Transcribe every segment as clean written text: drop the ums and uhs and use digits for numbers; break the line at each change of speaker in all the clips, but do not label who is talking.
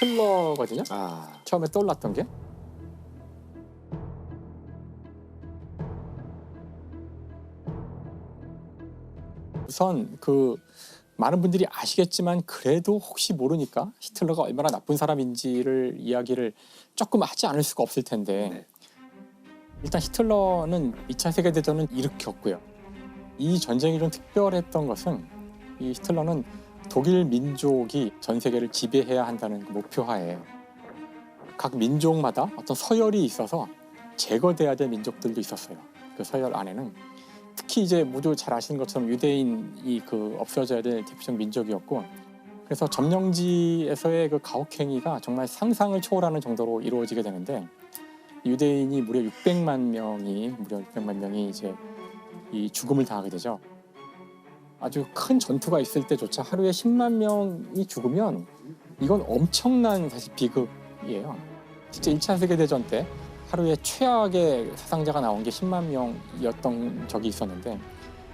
히틀러거든요. 처음에 떠올랐던 게. 우선 많은 분들이 아시겠지만 그래도 혹시 모르니까 히틀러가 얼마나 나쁜 사람인지를 이야기를 조금 하지 않을 수가 없을 텐데 일단 히틀러는 2차 세계대전을 일으켰고요. 이 전쟁이 좀 특별했던 것은 이 히틀러는 독일 민족이 전 세계를 지배해야 한다는 그 목표하에 각 민족마다 어떤 서열이 있어서 제거돼야 될 민족들도 있었어요. 그 서열 안에는 특히 이제 모두 잘 아시는 것처럼 유대인이 없어져야 될 대표적 민족이었고 그래서 점령지에서의 그 가혹행위가 정말 상상을 초월하는 정도로 이루어지게 되는데 유대인이 무려 600만 명이 이제 이 죽음을 당하게 되죠. 아주 큰 전투가 있을 때조차 하루에 10만 명이 죽으면 이건 엄청난 사실 비극이에요. 실제 1차 세계대전 때 하루에 최악의 사상자가 나온 게 10만 명이었던 적이 있었는데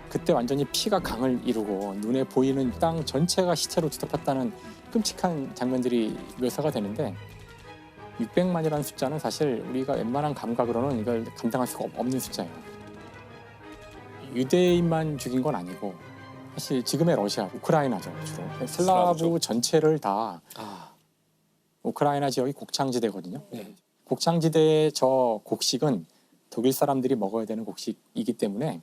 그때 완전히 피가 강을 이루고 눈에 보이는 땅 전체가 시체로 뒤덮였다는 끔찍한 장면들이 묘사가 되는데 600만이라는 숫자는 사실 우리가 웬만한 감각으로는 이걸 감당할 수가 없는 숫자예요. 유대인만 죽인 건 아니고 사실 지금의 러시아, 우크라이나죠 주로. 슬라브 전체를 다 우크라이나 지역이 곡창지대거든요.
네.
곡창지대의 저 곡식은 독일 사람들이 먹어야 되는 곡식이기 때문에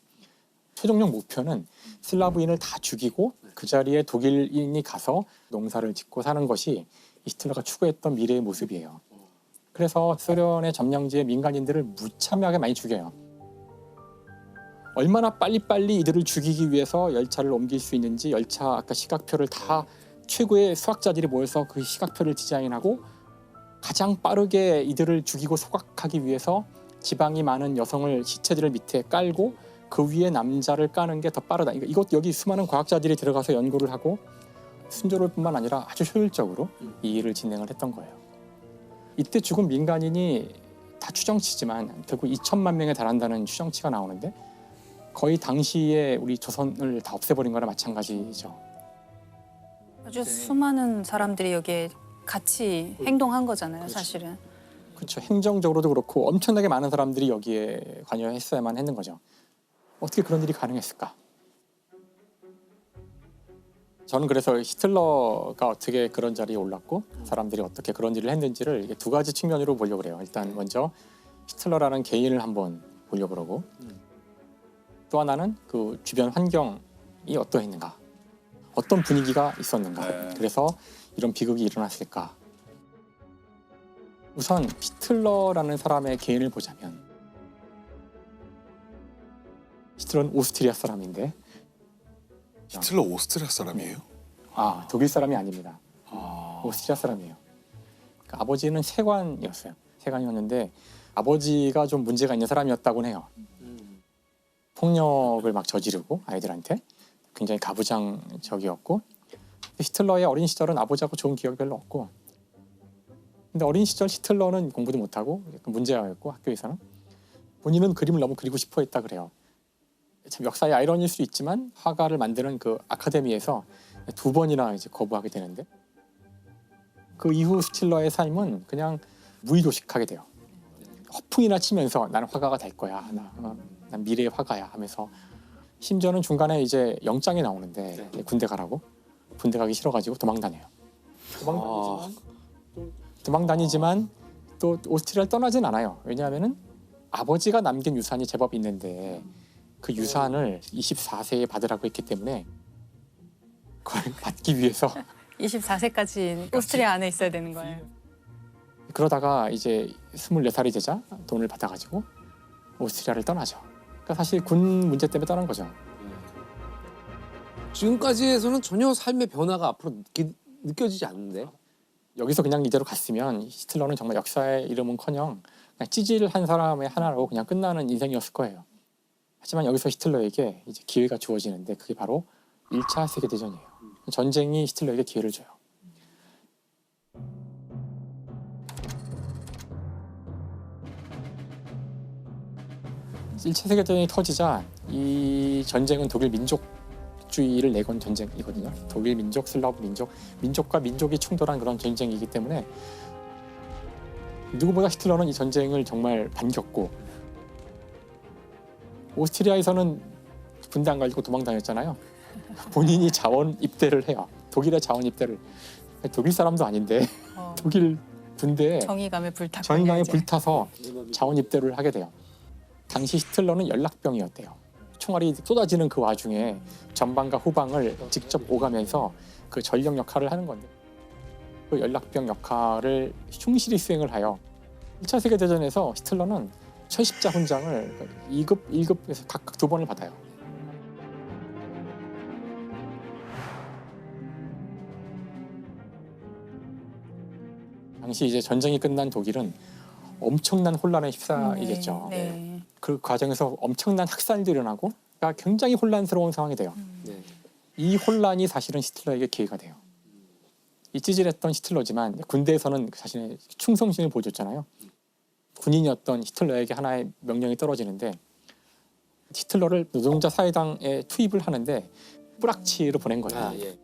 최종적 목표는 슬라브인을 다 죽이고 그 자리에 독일인이 가서 농사를 짓고 사는 것이 히틀러가 추구했던 미래의 모습이에요. 그래서 소련의 점령지의 민간인들을 무참하게 많이 죽여요. 얼마나 빨리빨리 이들을 죽이기 위해서 열차를 옮길 수 있는지 열차 아까 시각표를 다 최고의 수학자들이 모여서 그 시각표를 디자인하고 가장 빠르게 이들을 죽이고 소각하기 위해서 지방이 많은 여성을 시체들을 밑에 깔고 그 위에 남자를 까는 게 더 빠르다. 이것 여기 수많은 과학자들이 들어가서 연구를 하고 순조로울 뿐만 아니라 아주 효율적으로 이 일을 진행을 했던 거예요. 이때 죽은 민간인이 다 추정치지만 결국 2천만 명에 달한다는 추정치가 나오는데 거의 당시에 우리 조선을 다 없애버린 거나 마찬가지죠.
아주 수많은 사람들이 여기에 같이 행동한 거잖아요,
그렇죠.
사실은.
그렇죠. 행정적으로도 그렇고 엄청나게 많은 사람들이 여기에 관여했어야만 했는 거죠. 어떻게 그런 일이 가능했을까? 저는 그래서 히틀러가 어떻게 그런 자리에 올랐고 사람들이 어떻게 그런 일을 했는지를 이게 두 가지 측면으로 보려고 그래요. 일단 먼저 히틀러라는 개인을 한번 보려고 그러고 또 하나는 그 주변 환경이 어떠했는가, 어떤 분위기가 있었는가, 그래서 이런 비극이 일어났을까. 우선 히틀러라는 사람의 개인을 보자면 히틀러는 오스트리아 사람인데
히틀러 오스트리아 사람이에요?
독일 사람이 아닙니다. 오스트리아 사람이에요. 그러니까 아버지는 세관이었어요. 세관이었는데 아버지가 좀 문제가 있는 사람이었다고 해요. 폭력을 막 저지르고 아이들한테 굉장히 가부장적이었고 히틀러의 어린 시절은 아버지하고 좋은 기억이 별로 없고 근데 어린 시절 히틀러는 공부도 못하고 약간 문제아였고 학교에서는 본인은 그림을 너무 그리고 싶어 했다 그래요. 참 역사의 아이러니일 수 있지만 화가를 만드는 그 아카데미에서 2번이나 이제 거부하게 되는데 그 이후 스틸러의 삶은 그냥 무의도식하게 돼요. 허풍이나 치면서 나는 화가가 될 거야. 난 미래의 화가야 하면서 심지어는 중간에 이제 영장이 나오는데 군대 가라고 군대 가기 싫어가지고 도망다녀요. 도망다니지만 또 오스트리아를 떠나진 않아요. 왜냐하면은 아버지가 남긴 유산이 제법 있는데 그 유산을 24세에 받으라고 했기 때문에 그걸 받기 위해서
24세까지 오스트리아 안에 있어야 되는 거예요.
그러다가 이제 24살이 되자 돈을 받아가지고 오스트리아를 떠나죠. 그러니까 사실 군 문제 때문에 떠난 거죠.
지금까지에서는 전혀 삶의 변화가 앞으로 느껴지지 않는데.
여기서 그냥 이대로 갔으면 히틀러는 정말 역사의 이름은커녕 그냥 찌질한 사람의 하나로 그냥 끝나는 인생이었을 거예요. 하지만 여기서 히틀러에게 이제 기회가 주어지는데 그게 바로 1차 세계대전이에요. 전쟁이 히틀러에게 기회를 줘요. (1차) 세계대전이 터지자 이 전쟁은 독일 민족 민족주의를 내건 전쟁이거든요. 독일 민족, 슬라브 민족, 민족과 민족이 충돌한 그런 전쟁이기 때문에 누구보다 히틀러는 이 전쟁을 정말 반겼고, 오스트리아에서는 군대 안 가지고 도망다녔잖아요. 본인이 자원 입대를 해요. 독일의 자원 입대를. 독일 사람도 아닌데 독일 군대에
정의감에 불탔고
정의감에 불타서 자원 입대를 하게 돼요. 당시 히틀러는 연락병이었대요. 총알이 쏟아지는 그 와중에 전방과 후방을 직접 오가면서 그 전력 역할을 하는 건데, 그 연락병 역할을 충실히 수행을 하여 1차 세계대전에서 히틀러는 천십자 훈장을 2급, 1급에서 각각 2번을 받아요. 당시 이제 전쟁이 끝난 독일은 엄청난 혼란에 휩싸이겠죠.
네.
그 과정에서 엄청난 학살도 일어나고, 그러니까 굉장히 혼란스러운 상황이 돼요.
네.
이 혼란이 사실은 히틀러에게 기회가 돼요. 이 찌질했던 히틀러지만 군대에서는 자신의 충성심을 보여줬잖아요. 군인이었던 히틀러에게 하나의 명령이 떨어지는데, 히틀러를 노동자 사회당에 투입을 하는데 뿌락치로 보낸 거예요.
아, 예.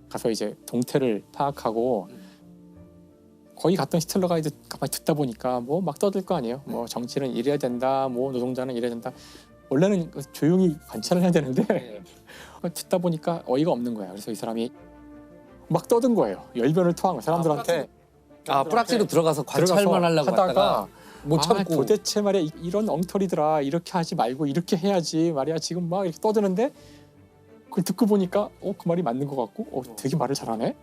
가서 이제 동태를 파악하고, 거기 갔던 히틀러가 이제 가만히 듣다 보니까 뭐 막 떠들 거 아니에요. 뭐 정치는 이래야 된다, 뭐 노동자는 이래야 된다. 원래는 조용히 관찰을 해야 되는데 듣다 보니까 어이가 없는 거야. 그래서 이 사람이 막 떠든 거예요. 열변을 토한 거예요. 사람들한테.
아, 뿌락지로 들어가서 관찰만 하려고
하다가
못 참고.
도대체 말이야, 이런 엉터리들아, 이렇게 하지 말고 이렇게 해야지 말이야. 지금 막 이렇게 떠드는데 그걸 듣고 보니까 그 말이 맞는 것 같고 되게 말을 잘하네.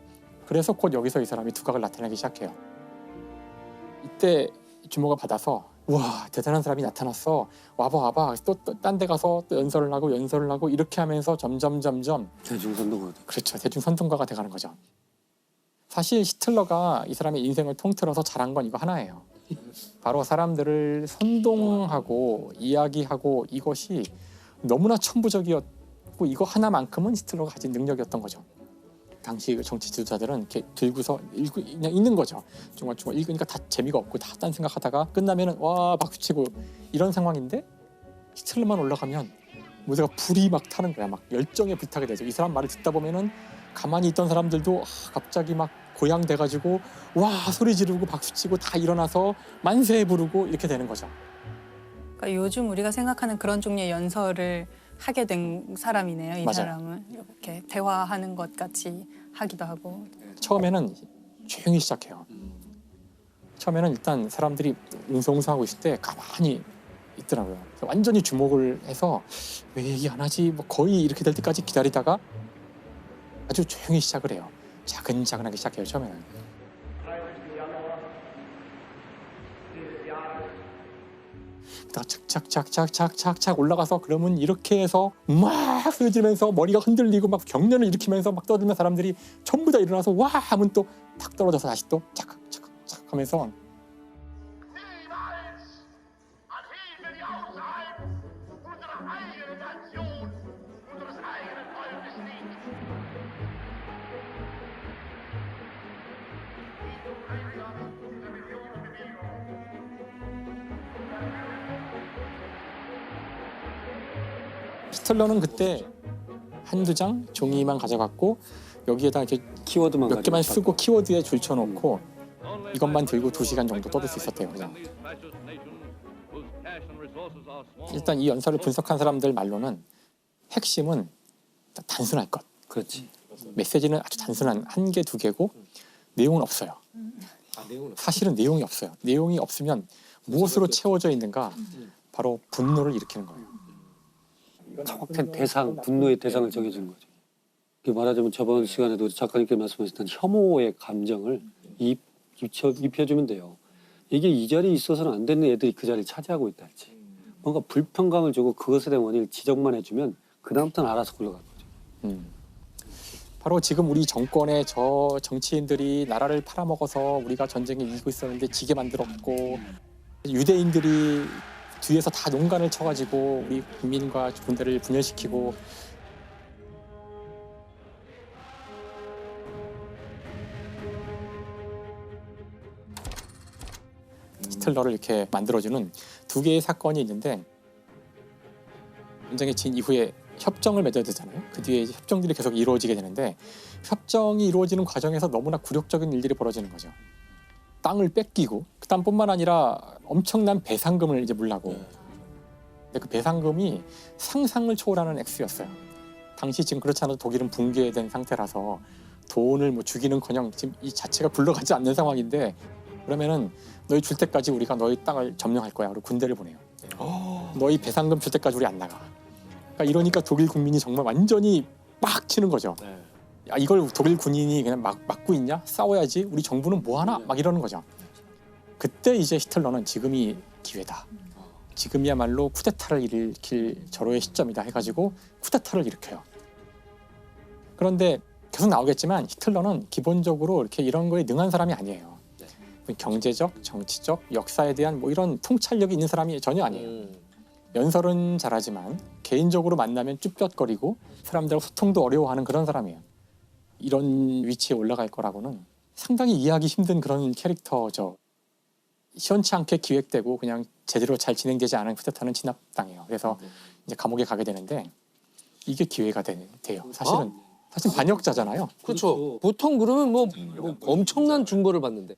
그래서 곧 여기서 이 사람이 두각을 나타내기 시작해요. 이때 주목을 받아서, 와, 대단한 사람이 나타났어. 와봐. 또 딴 데 가서 또 연설을 하고 이렇게 하면서 점점
대중선동가.
그렇죠. 대중선동가가 돼가는 거죠. 사실 히틀러가 이 사람의 인생을 통틀어서 잘한 건 이거 하나예요. 바로 사람들을 선동하고 이야기하고, 이것이 너무나 천부적이었고, 이거 하나만큼은 히틀러가 가진 능력이었던 거죠. 당시 그 정치 지도자들은 이렇게 들고서 그냥 읽는 거죠. 중간중간 읽으니까 다 재미가 없고 다 딴 생각하다가 끝나면은 와 박수치고 이런 상황인데, 히틀러만 올라가면 무대가 불이 막 타는 거야. 막 열정에 불타게 되죠. 이 사람 말을 듣다 보면은 가만히 있던 사람들도 갑자기 막 고양돼가지고 와 소리 지르고 박수치고 다 일어나서 만세 부르고 이렇게 되는 거죠.
그러니까 요즘 우리가 생각하는 그런 종류의 연설을 하게 된 사람이네요. 이
맞아요.
사람은 이렇게 대화하는 것 같이 하기도 하고.
처음에는 조용히 시작해요. 처음에는 일단 사람들이 웅성웅성하고 있을 때 가만히 있더라고요. 그래서 완전히 주목을 해서 왜 얘기 안 하지? 뭐 거의 이렇게 될 때까지 기다리다가 아주 조용히 시작을 해요. 차근차근하게 시작해요. 처음에는. 착착착착착착착 올라가서 그러면 이렇게 해서 막 쓰러지면서 머리가 흔들리고 막 경련을 일으키면서 막 떠들면 사람들이 전부 다 일어나서 와 하면 또 탁 떨어져서 다시 또 착착착착 하면서 히틀러는 그때 한두 장 종이만 가져갔고 여기에다 이렇게
키워드만
몇 개만
가지고
쓰고 키워드에 줄쳐놓고 이것만 들고 2시간 정도 떠들 수 있었대요. 그냥. 일단 이 연설을 분석한 사람들 말로는 핵심은 단순할 것.
그렇지.
메시지는 아주 단순한 한 개, 두 개고 내용은 없어요. 사실은 내용이 없어요. 내용이 없으면 무엇으로 채워져 있는가? 바로 분노를 일으키는 거예요.
정확한 대상, 분노의 대상을 정해준 거죠. 말하자면 저번 시간에도 작가님께 말씀하셨던 혐오의 감정을 입혀주면 돼요. 이게 이 자리에 있어서는 안 되는 애들이 그 자리를 차지하고 있다 할지. 뭔가 불평감을 주고 그것에 대한 원인을 지적만 해주면 그 다음부터는 알아서 굴러갈 거죠.
바로 지금 우리 정권의 저 정치인들이 나라를 팔아먹어서 우리가 전쟁에 이기고 있었는데 지게 만들었고, 유대인들이 뒤에서 다 농간을 쳐가지고 우리 국민과 군대를 분열시키고, 히틀러를 이렇게 만들어주는 두 개의 사건이 있는데, 전쟁에 진 이후에 협정을 맺어야 되잖아요. 그 뒤에 이제 협정들이 계속 이루어지게 되는데 협정이 이루어지는 과정에서 너무나 굴욕적인 일들이 벌어지는 거죠. 땅을 뺏기고 그 땅뿐만 아니라 엄청난 배상금을 이제 물라고. 근데 그 배상금이 상상을 초월하는 액수였어요. 당시 지금 그렇지 않아도 독일은 붕괴된 상태라서 돈을 뭐 주기는커녕 지금 이 자체가 굴러가지 않는 상황인데 그러면은 너희 줄 때까지 우리가 너희 땅을 점령할 거야. 그리고 군대를 보내요. 너희 배상금 줄 때까지 우리 안 나가. 그러니까 이러니까 독일 국민이 정말 완전히 막 치는 거죠. 야, 이걸 독일 군인이 그냥 막고 있냐? 싸워야지. 우리 정부는 뭐 하나? 막 이러는 거죠. 그때 이제 히틀러는 지금이 기회다. 지금이야말로 쿠데타를 일으킬 절호의 시점이다 해가지고 쿠데타를 일으켜요. 그런데 계속 나오겠지만 히틀러는 기본적으로 이렇게 이런 거에 능한 사람이 아니에요. 경제적, 정치적, 역사에 대한 뭐 이런 통찰력이 있는 사람이 전혀 아니에요. 연설은 잘하지만 개인적으로 만나면 쭈뼛거리고 사람들하고 소통도 어려워하는 그런 사람이에요. 이런 위치에 올라갈 거라고는 상당히 이해하기 힘든 그런 캐릭터죠. 시원치 않게 기획되고 그냥 제대로 잘 진행되지 않은 쿠데타는 진압당해요. 그래서 이제 감옥에 가게 되는데 이게 기회가 돼요. 사실은 반역자잖아요.
그렇죠. 보통 그러면 뭐 엄청난 중벌을 받는데.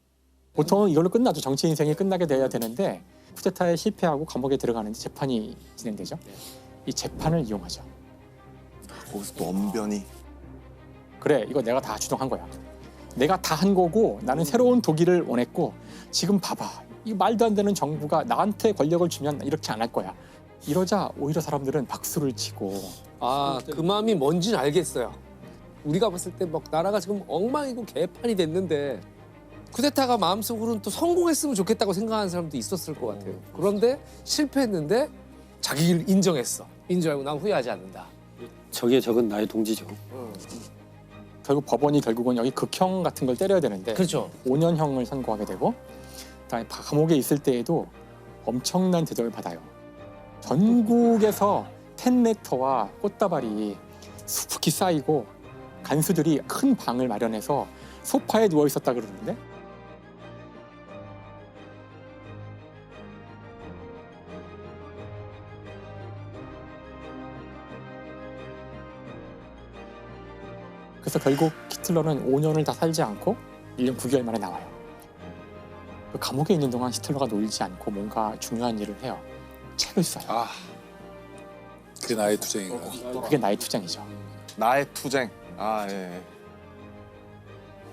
보통은 이걸로 끝나죠. 정치 인생이 끝나게 돼야 되는데 쿠데타에 실패하고 감옥에 들어가는데 재판이 진행되죠. 이 재판을 이용하죠.
거기서 또 언변이.
그래, 이거 내가 다 주동한 거야. 내가 다 한 거고 나는 새로운 독일을 원했고 지금 봐봐. 이 말도 안 되는 정부가 나한테 권력을 주면 이렇게 안 할 거야. 이러자 오히려 사람들은 박수를 치고
아, 그 마음이 뭔지는 알겠어요. 우리가 봤을 때 막 나라가 지금 엉망이고 개판이 됐는데 쿠데타가 마음속으로는 또 성공했으면 좋겠다고 생각하는 사람도 있었을 것 같아요. 그런데 실패했는데 자기를 인정했어. 인정하고 난 후회하지 않는다.
적의 적은 나의 동지죠.
결국 법원이 결국은 여기 극형 같은 걸 때려야 되는데
그렇죠.
5년형을 선고하게 되고 그다음에 감옥에 있을 때에도 엄청난 대접을 받아요. 전국에서 텐레터와 꽃다발이 수북히 쌓이고 간수들이 큰 방을 마련해서 소파에 누워 있었다 그러는데 그래서 결국 히틀러는 5년을 다 살지 않고 1년 9개월 만에 나와요. 그 감옥에 있는 동안 히틀러가 놀지 않고 뭔가 중요한 일을 해요. 책을 써요.
아, 그게 나의 투쟁인가?
그게 나의 투쟁이죠.
나의 투쟁. 아, 예.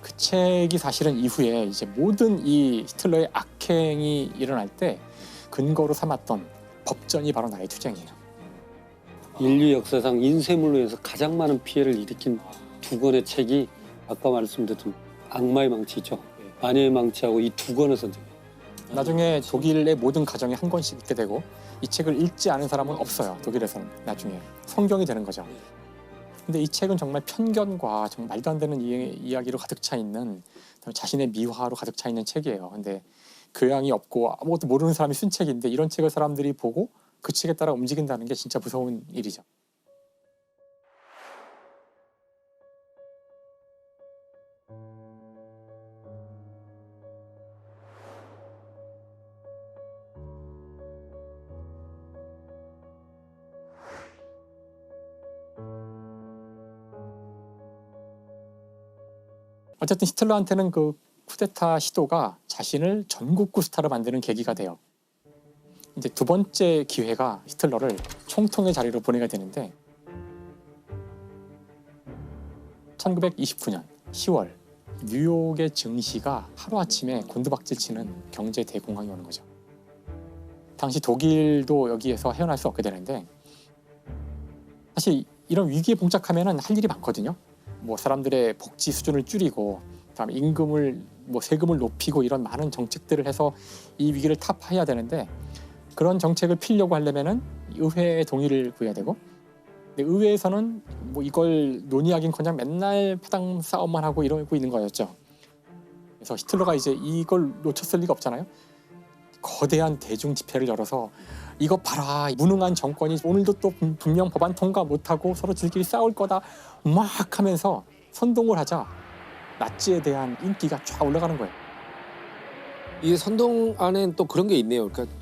그 책이 사실은 이후에 이제 모든 이 히틀러의 악행이 일어날 때 근거로 삼았던 법전이 바로 나의 투쟁이에요.
인류 역사상 인쇄물로 해서 가장 많은 피해를 일으킨 두 권의 책이 아까 말씀드렸던 악마의 망치죠. 아내의 망치하고 이 두 권을 선정해요.
나중에 독일의 모든 가정에 한 권씩 읽게 되고 이 책을 읽지 않은 사람은 없어요. 독일에서는 나중에 성경이 되는 거죠. 근데 이 책은 정말 편견과 정말 말도 안 되는 이야기로 가득 차 있는 자신의 미화로 가득 차 있는 책이에요. 근데 교양이 없고 아무것도 모르는 사람이 쓴 책인데 이런 책을 사람들이 보고 그 책에 따라 움직인다는 게 진짜 무서운 일이죠. 어쨌든 히틀러한테는 그 쿠데타 시도가 자신을 전국구 스타로 만드는 계기가 돼요. 이제 두 번째 기회가 히틀러를 총통의 자리로 보내게 되는데 1929년 10월 뉴욕의 증시가 하루아침에 곤두박질 치는 경제 대공황이 오는 거죠. 당시 독일도 여기에서 헤어날 수 없게 되는데 사실 이런 위기에 봉착하면 할 일이 많거든요. 뭐 사람들의 복지 수준을 줄이고 그다음에 임금을 뭐 세금을 높이고 이런 많은 정책들을 해서 이 위기를 타파해야 되는데 그런 정책을 피려고 하려면은 의회의 동의를 구해야 되고 근데 의회에서는 뭐 이걸 논의하긴커녕 맨날 파당 싸움만 하고 이러고 있는 거였죠. 그래서 히틀러가 이제 이걸 놓쳤을 리가 없잖아요. 거대한 대중 집회를 열어서 이거 봐라 무능한 정권이 오늘도 또 분명 법안 통과 못하고 서로 지들끼리 싸울 거다 막 하면서 선동을 하자 나치에 대한 인기가 쫙 올라가는 거예요.
이 선동 안엔 또 그런 게 있네요. 그러니까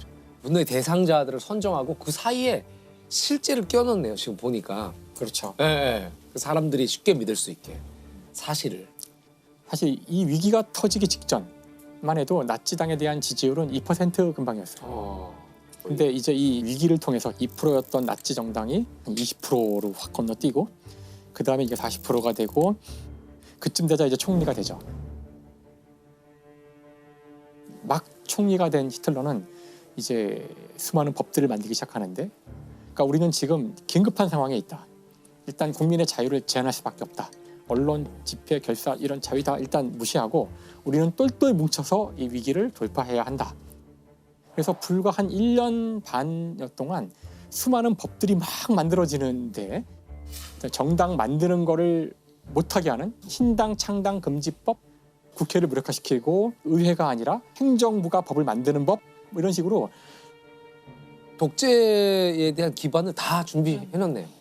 분노의 대상자들을 선정하고 그 사이에 실제를 껴넣네요. 지금 보니까
그렇죠.
예, 예. 사람들이 쉽게 믿을 수 있게 사실을.
사실 이 위기가 터지기 직전만 해도 나치당에 대한 지지율은 2% 근방이었어요. 근데 이제 이 위기를 통해서 2%였던 나치 정당이 한 20%로 확 건너뛰고 그 다음에 이게 40%가 되고 그쯤 되자 이제 총리가 되죠. 막 총리가 된 히틀러는 이제 수많은 법들을 만들기 시작하는데, 그러니까 우리는 지금 긴급한 상황에 있다. 일단 국민의 자유를 제한할 수밖에 없다. 언론, 집회, 결사 이런 자유 다 일단 무시하고 우리는 똘똘 뭉쳐서 이 위기를 돌파해야 한다. 그래서 불과 한 1년 반여 동안 수많은 법들이 막 만들어지는데 정당 만드는 거를 못하게 하는 신당 창당 금지법, 국회를 무력화시키고 의회가 아니라 행정부가 법을 만드는 법, 뭐 이런 식으로.
독재에 대한 기반을 다 준비해놨네요.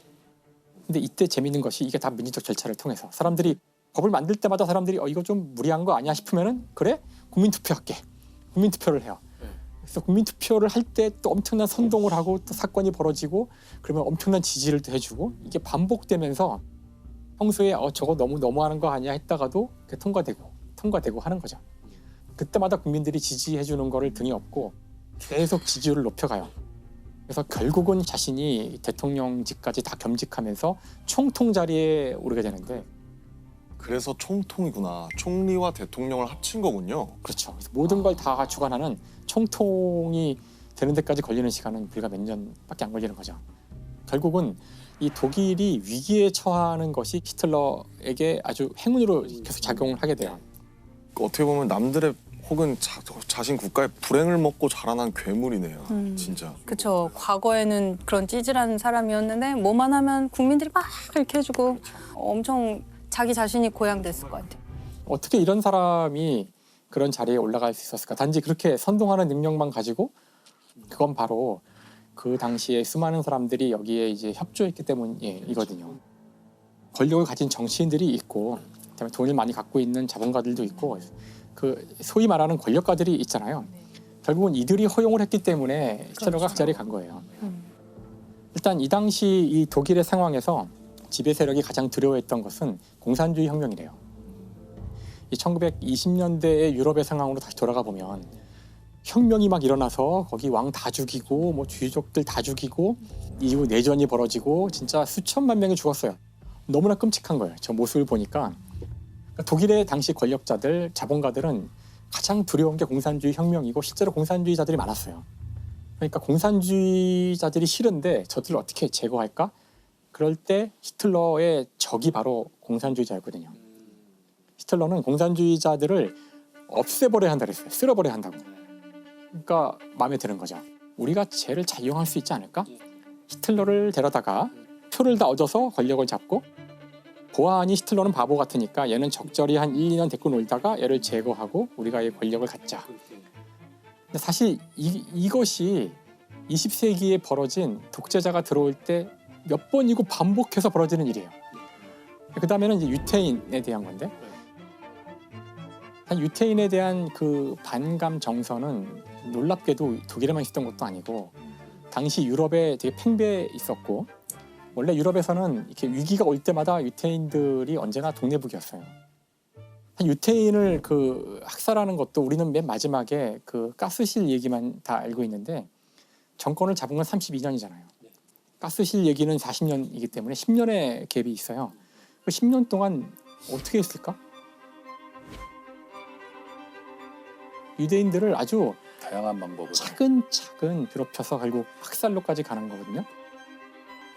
근데 이때 재밌는 것이 이게 다 민주적 절차를 통해서 사람들이 법을 만들 때마다 사람들이 이거 좀 무리한 거 아니야 싶으면은 그래 국민투표할게. 국민투표를 해요. 그래서 국민투표를 할 때 또 엄청난 선동을 하고 또 사건이 벌어지고 그러면 엄청난 지지를 또 해주고 이게 반복되면서 평소에 저거 너무하는 거 아니야 했다가도 통과되고 하는 거죠. 그때마다 국민들이 지지해주는 거를 등에 업고 계속 지지율을 높여가요. 그래서 결국은 자신이 대통령직까지 다 겸직하면서 총통 자리에 오르게 되는데,
그래서 총통이구나. 총리와 대통령을 합친 거군요.
그렇죠. 그래서 모든 걸 다 주관하는 총통이 되는 데까지 걸리는 시간은 불과 몇 년밖에 안 걸리는 거죠. 결국은 이 독일이 위기에 처하는 것이 히틀러에게 아주 행운으로 계속 작용을 하게 돼요.
어떻게 보면 남들의 혹은 자신 국가의 불행을 먹고 자라난 괴물이네요. 진짜.
그렇죠. 과거에는 그런 찌질한 사람이었는데 뭐만 하면 국민들이 막 이렇게 해주고 엄청 자기 자신이 고양됐을 것 같아요.
어떻게 이런 사람이 그런 자리에 올라갈 수 있었을까? 단지 그렇게 선동하는 능력만 가지고, 그건 바로 그 당시에 수많은 사람들이 여기에 이제 협조했기 때문이거든요. 권력을 가진 정치인들이 있고, 그다음에 돈을 많이 갖고 있는 자본가들도 있고, 그 소위 말하는 권력가들이 있잖아요. 결국은 이들이 허용을 했기 때문에 히틀러가 그 자리에 간 거예요. 일단 이 당시 이 독일의 상황에서 지배 세력이 가장 두려워했던 것은 공산주의 혁명이래요. 이 1920년대의 유럽의 상황으로 다시 돌아가 보면 혁명이 막 일어나서 거기 왕 다 죽이고 뭐 주의족들 다 죽이고 이후 내전이 벌어지고 진짜 수천만 명이 죽었어요. 너무나 끔찍한 거예요. 저 모습을 보니까 독일의 당시 권력자들, 자본가들은 가장 두려운 게 공산주의 혁명이고 실제로 공산주의자들이 많았어요. 그러니까 공산주의자들이 싫은데 저들을 어떻게 제거할까? 그럴 때 히틀러의 적이 바로 공산주의자였거든요. 히틀러는 공산주의자들을 없애버려야 한다 그랬어요. 쓸어버려야 한다고. 그러니까 마음에 드는 거죠. 우리가 쟤를 잘 이용할 수 있지 않을까? 히틀러를 데려다가 표를 다 얻어서 권력을 잡고, 보아하니 히틀러는 바보 같으니까 얘는 적절히 한 1, 2년 데리고 놀다가 얘를 제거하고 우리가 이 권력을 갖자. 근데 사실 이것이 20세기에 벌어진 독재자가 들어올 때 몇 번이고 반복해서 벌어지는 일이에요. 그 다음에는 이제 유태인에 대한 건데, 유태인에 대한 그 반감 정서는 놀랍게도 독일에만 있었던 것도 아니고 당시 유럽에 되게 팽배해 있었고, 원래 유럽에서는 이렇게 위기가 올 때마다 유태인들이 언제나 독내북이었어요. 유태인을 그 학살하는 것도 우리는 맨 마지막에 그 가스실 얘기만 다 알고 있는데 정권을 잡은 건 32년이잖아요. 가스실 얘기는 40년이기 때문에 10년의 갭이 있어요. 그 10년 동안 어떻게 했을까? 유대인들을 아주
다양한 방법으로.
차근차근 괴롭혀서 결국 학살로까지 가는 거거든요.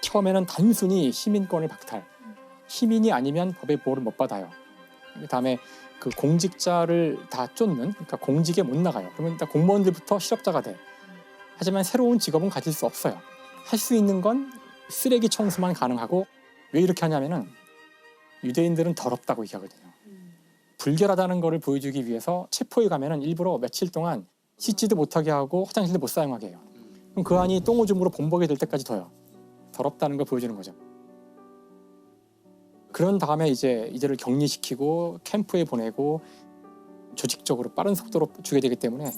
처음에는 단순히 시민권을 박탈, 시민이 아니면 법의 보호를 못 받아요. 그다음에 그 공직자를 다 쫓는, 그러니까 공직에 못 나가요. 그러면 일단 공무원들부터 실업자가 돼. 하지만 새로운 직업은 가질 수 없어요. 할 수 있는 건 쓰레기 청소만 가능하고, 왜 이렇게 하냐면은 유대인들은 더럽다고 얘기하거든요. 불결하다는 거를 보여주기 위해서 체포에 가면은 일부러 며칠 동안 씻지도 못하게 하고 화장실도 못 사용하게 해요. 그럼 그 안이 똥오줌으로 범벅이 될 때까지 둬요. 더럽다는 걸 보여주는 거죠. 그런 다음에 이제 이들을 격리시키고 캠프에 보내고 조직적으로 빠른 속도로 죽게 되기 때문에